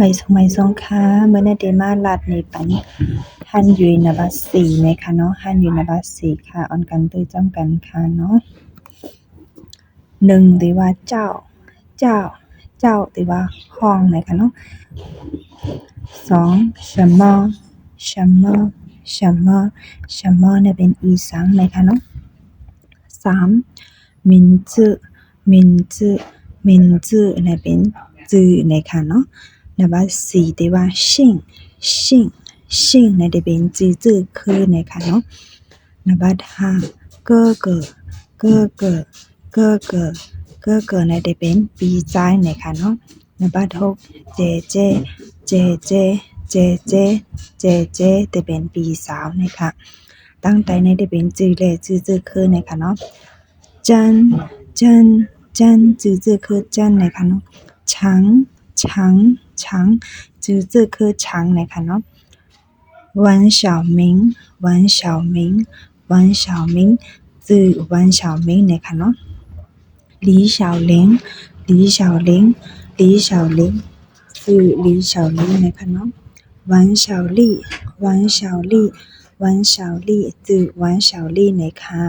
ไม่ทรงค้าเมื่อในเดมาลัดนี่ปันฮันยุยนบัสสีนะคะเนาะฮันยุยนบัสสีค่ะออนกันตื้อจ้ำกันค่ะเนาะ1ตีว่าเจ้าตีว่าห้องนะคะเนาะ2什么เนี่ยเป็นอีสังนะคะเนาะ3名字เนี่ยเป็นจื่อนะคะเนาะนับ4ตีว่า姓เนี่ยเป็นจื่อคือนะคะเนาะนับ5哥哥เนี่ยเป็นปีใจนะคะเนาะนับ6เจจะเป็นปีสาวนะคะตั้งแต่ในได้เป็นจื่อและจื่อคือนะคะเนาะจันจื่อคือจันนะคะเนาะ长จื่อคือ长นะคะเนาะวันเฉาหมิงจื่อวันเฉาหมิงนะคะเนาะ李小玲จื่อ李小玲นะคะเนาะวันเฉาลี่จื่อวันเฉาลี่นะคะ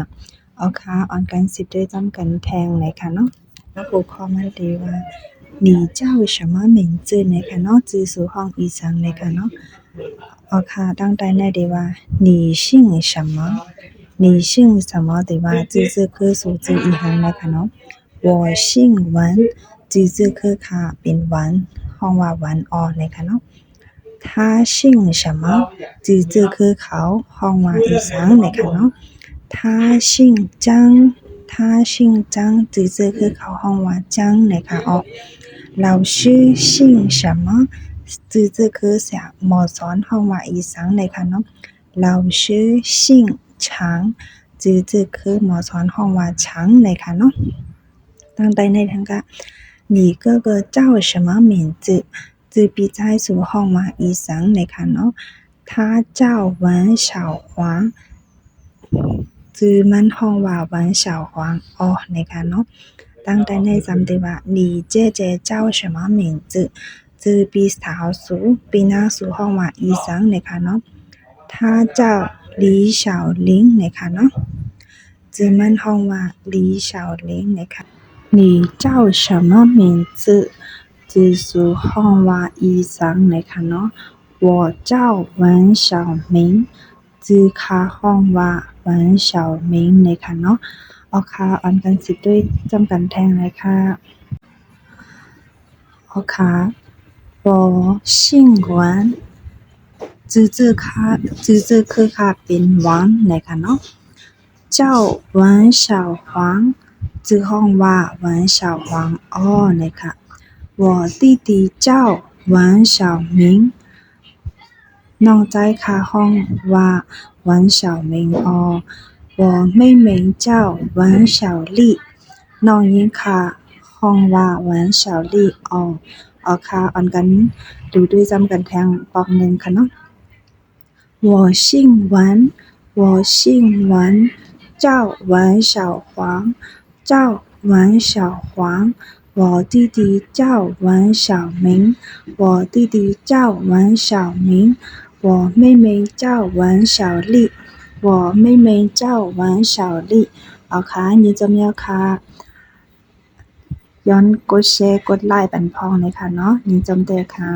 เอาค่ะออนกัน10ด้วยจำกันแทงนะคะเนาะแล้วหัวข้อมันดีว่า你叫什么名字นะคะเนาะจื่อสู่ห้องอีสังนะคะเนาะเอาค่ะตั้งแต่ในดีว่า你姓什么ดีว่าจื่อคือสู่จื่ออีหังนะคะเนาะ我姓文จื่อคือค่ะเป็นวันห้องว่าวันออนะคะเนาะ他姓什么จื่อคือเขาห้องว่าอีสังนะคะเนาะ他姓张จื่อคือเขาห้องว่าจังนะคะออก老师姓什么จื่อคือเสียหมอสอนห้องว่าอีสังนะคะเนาะ老师姓常จื่อคือหมอสอนห้องว่า长นะคะเนาะตั้งแต่ในทางกะ你哥哥叫什么名字จื่อปีใจสู่ห้องว่าอีสังนะคะเนาะ他叫文小黄จื่อมันห้องว่าวันเฉาหวางอ๋อนะคะเนาะตั้งแต่ในจำได้ว่า你姐姐叫什么名字จื่อปีสาวสู่ปีหน้าสู่ห้องว่าอีสังนะคะเนาะ他叫李小玲นะคะเนาะจื่อมันห้องว่า李小玲นะคะ你叫什么名字จื่อสู่ห้องว่าอีสังนะคะเนาะ我叫文小明จื่อค่ะห้องว่าวันเฉาหมิงนะคะเนาะเอาค่ะออนกัน10ด้วยจำกันแทงเลยค่ะเอาค่ะ我姓文จื่อคือค่ะเป็นหวังนะคะเนาะเจ้าวันเฉาหวางจื่อห้องว่าวันเฉาหวางอ้อนะคะ我弟弟叫วันเฉาหมิงน้องใจค่ะห้องว่าวันเฉาหมิงอ้อ我妹妹叫วันเฉาลี่น้องยิงค่ะห้องว่าวันเฉาลี่อ้อเอาค่ะออนกันดูด้วยจำกันแทงปอก1ค่ะเนาะ我姓文叫วันเฉาหวาง我弟弟叫วันเฉาหมิง我妹妹叫วันเฉาลี่เอาค่ะยินจำยาวค่ะย้อนกดแชร์กดไลค์ปันพองเลยค่ะเนาะยินจำเตอค่ะ